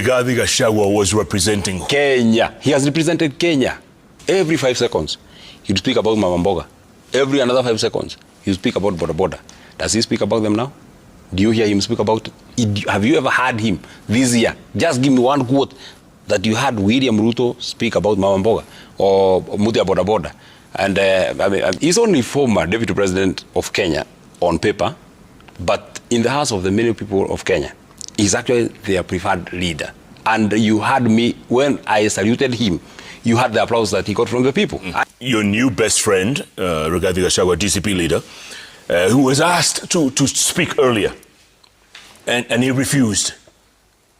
Rigathi Gachagua was representing Kenya. He has represented Kenya. Every 5 seconds, he'd speak about mboga. Every another 5 seconds, he'd speak about bodaboda. Does he speak about them now? Do you hear him speak about it? Have you ever heard him this year? Just give me one quote that you heard William Ruto speak about mboga or Mutia bodaboda. And I mean, he's only former deputy president of Kenya on paper, but in the hearts of the many people of Kenya, he's actually their preferred leader. And you heard me, when I saluted him, you had the applause that he got from the people. Your new best friend, Rigathi Gachagua, DCP leader, who was asked to speak earlier, and he refused.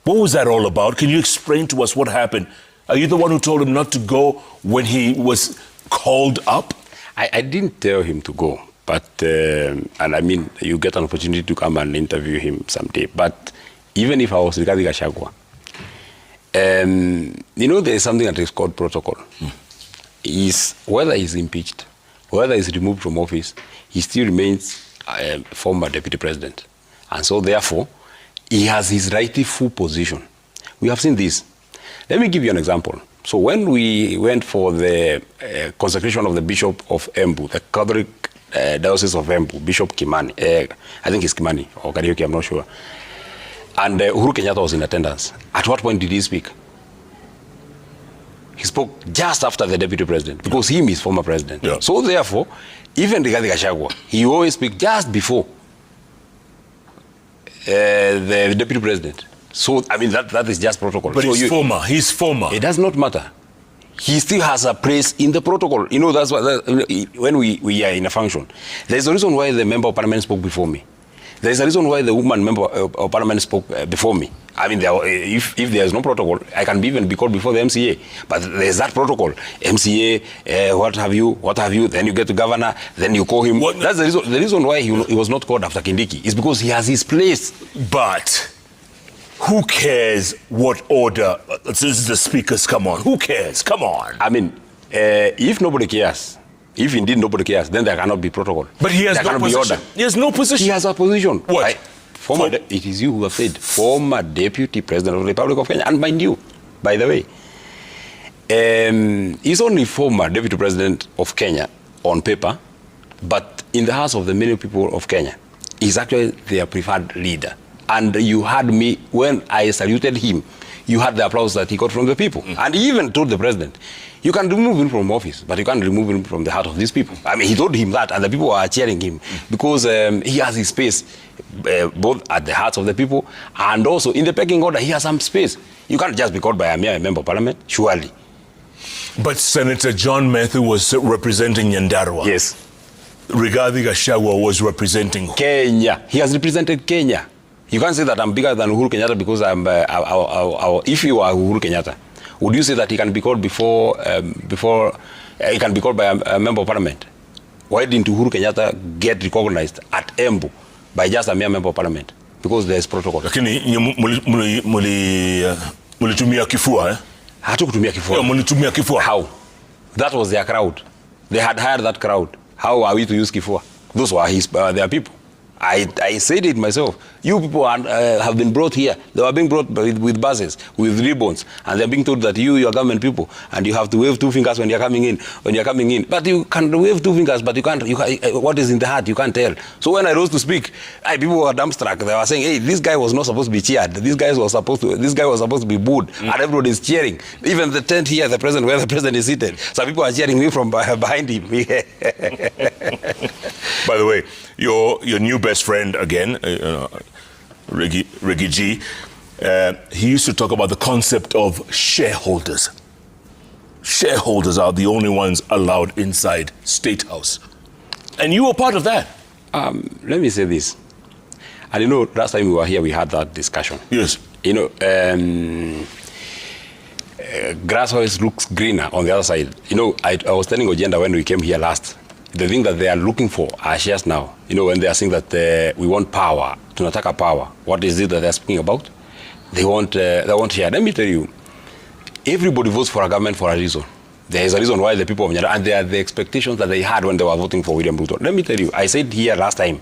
What was that all about? Can you explain to us what happened? Are you the one who told him not to go when he was called up? I didn't tell him to go, but, and I mean, you get an opportunity to come and interview him someday. But even if I was Rigathi Gachagua, you know, there is something that is called protocol. Is whether he's impeached, whether he's removed from office, he still remains former deputy president. And so therefore, he has his rightful position. We have seen this. Let me give you an example. So when we went for the consecration of the Bishop of Embu, the Catholic Diocese of Embu, Bishop Kimani, I think it's Kimani, or Karaoke, I'm not sure. And Uhuru Kenyatta was in attendance. At what point did he speak? He spoke just after the deputy president, because he is former president. Yeah. So therefore, even Rigathi Gachagua, he always speaks just before the deputy president. So, I mean, that is just protocol. But so he's former. It does not matter. He still has a place in the protocol. You know, that's what, when we are in a function, there's a reason why the member of parliament spoke before me. There's a reason why the woman member of parliament spoke before me. I mean, if there is no protocol, I can even be called before the MCA. But there's that protocol. MCA, what have you, then you get to governor, then you call him. That's the reason why he was not called after Kindiki. Is because he has his place. But who cares what order? Since the speakers come on, who cares? Come on. I mean, if nobody cares, if indeed nobody cares, then there cannot be protocol. But he has no position. He has no position. He has a position. What? It is you who have said, former deputy president of the Republic of Kenya. And mind you, by the way, he's only former deputy president of Kenya on paper, but in the hearts of the many people of Kenya, he's actually their preferred leader. And you heard me, when I saluted him, you had the applause that he got from the people. And he even told the president, you can remove him from office, but you can't remove him from the heart of these people. I mean, he told him that, and the people are cheering him because he has his space both at the hearts of the people and also in the pecking order. He has some space. You can't just be called by a mere member of parliament, surely. But Senator Sen Methu was representing Nyandarua. Yes. Rigathi Gachagua was representing Kenya. He has represented Kenya. You can't say that I'm bigger than Uhuru Kenyatta because I'm. If you are Uhuru Kenyatta, would you say that he can be called before he can be called by a member of parliament? Why didn't Uhuru Kenyatta get recognized at Embu by just a mere member of parliament? Because there's protocol. Lakini mulitumia kifua, eh? Hatukutumia kifua. Yeah, mulitumia kifua. How? That was their crowd. They had hired that crowd. How are we to use kifua? Those were their people. I said it myself. You people have been brought here. They were being brought with buses, with ribbons, and they're being told that you are government people, and you have to wave 2 fingers when you're coming in. But you can wave 2 fingers, but you can't. What is in the heart, you can't tell. So when I rose to speak, people were dumbstruck. They were saying, "Hey, this guy was not supposed to be cheered. This guy was supposed to be booed," and everybody is cheering. Even the tent here, where the president is seated, some people are cheering me from behind him. By the way, your new best friend again, Reggie G, he used to talk about the concept of shareholders. Shareholders are the only ones allowed inside State House. And you were part of that. Let me say this. And you know, last time we were here, we had that discussion. Yes. You know, grass always looks greener on the other side. You know, I was telling Ojenda when we came here last, the thing that they are looking for are shares now. You know, when they are saying that we want power, tunataka power, what is it that they're speaking about? They want share. Let me tell you, everybody votes for a government for a reason. There is a reason why the people of Nyara, and they are the expectations that they had when they were voting for William Ruto. Let me tell you, I said here last time,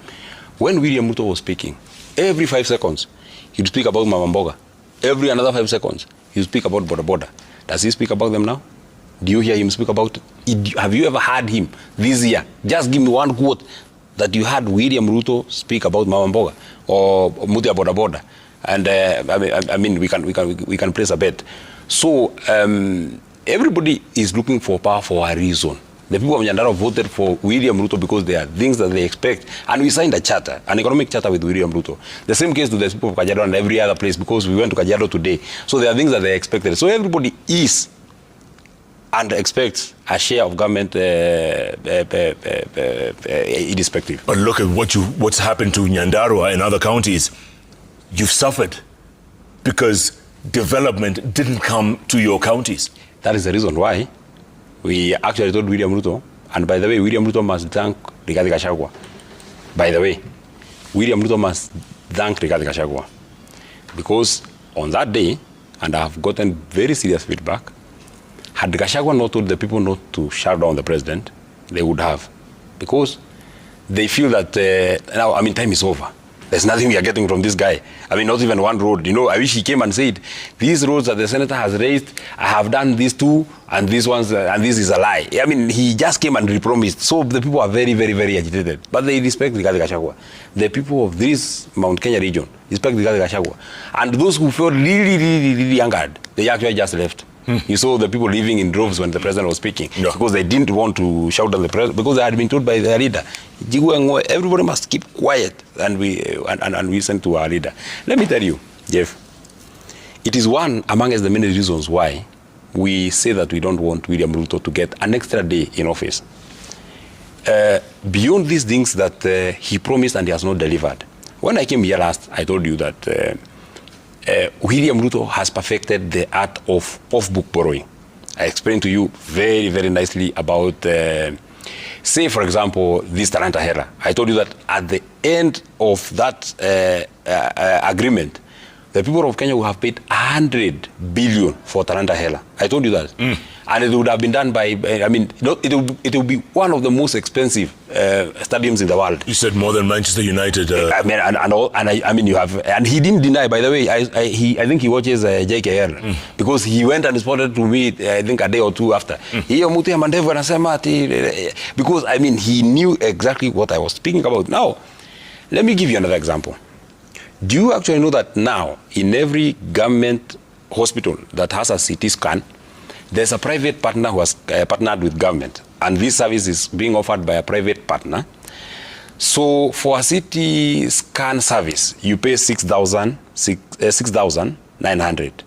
when William Ruto was speaking, every 5 seconds, he'd speak about mboga. Every another 5 seconds, he speak about bodaboda. Does he speak about them now? Do you hear him speak about it? Have you ever heard him this year? Just give me one quote that you heard William Ruto speak about mama mboga or Mutia bodaboda. And I mean, we can place a bet. So everybody is looking for power for a reason. The people of Nyandarua voted for William Ruto because there are things that they expect. And we signed a charter, an economic charter with William Ruto. The same case to the people of Kajiado and every other place, because we went to Kajiado today. So there are things that they expected. So everybody is and expects a share of government irrespective. But look at what's happened to Nyandarua and other counties. You've suffered because development didn't come to your counties. That is the reason why we actually told William Ruto, and by the way, William Ruto must thank Rigathi Gachagua. By the way, William Ruto must thank Rigathi Gachagua, because on that day, and I have gotten very serious feedback, had Gachagua not told the people not to shout down the president, they would have, because they feel that now, I mean, time is over. There's nothing we are getting from this guy. I mean, not even one road. You know, I wish he came and said, these roads that the senator has raised, I have done these two, and these ones, and this is a lie. I mean, he just came and repromised. So the people are very, very, very agitated. But they respect Rigathi Gachagua. The people of this Mount Kenya region respect Rigathi Gachagua. And those who felt really, really, really angered, they actually just left. You saw the people leaving in droves when the president was speaking, because they didn't want to shout at the president, because they had been told by their leader, everybody must keep quiet, and we listen to our leader. Let me tell you, Jeff, it is one amongst the many reasons why we say that we don't want William Ruto to get an extra day in office. Beyond these things that he promised and he has not delivered. When I came here last, I told you that William Ruto has perfected the art of off-book borrowing. I explained to you very, very nicely about, say, for example, this Talanta Hera. I told you that at the end of that agreement, the people of Kenya will have paid 100 billion for Talanta Hera. I told you that. And it would have been done by, I mean, it will be one of the most expensive stadiums in the world. You said more than Manchester United. I mean, I mean, you have, and he didn't deny. By the way, I think he watches JKR because he went and responded to me. I think a day or two after. Because I mean, he knew exactly what I was speaking about. Now, let me give you another example. Do you actually know that now in every government hospital that has a CT scan, there's a private partner who has partnered with government, and this service is being offered by a private partner. So for a CT scan service, you pay 6,900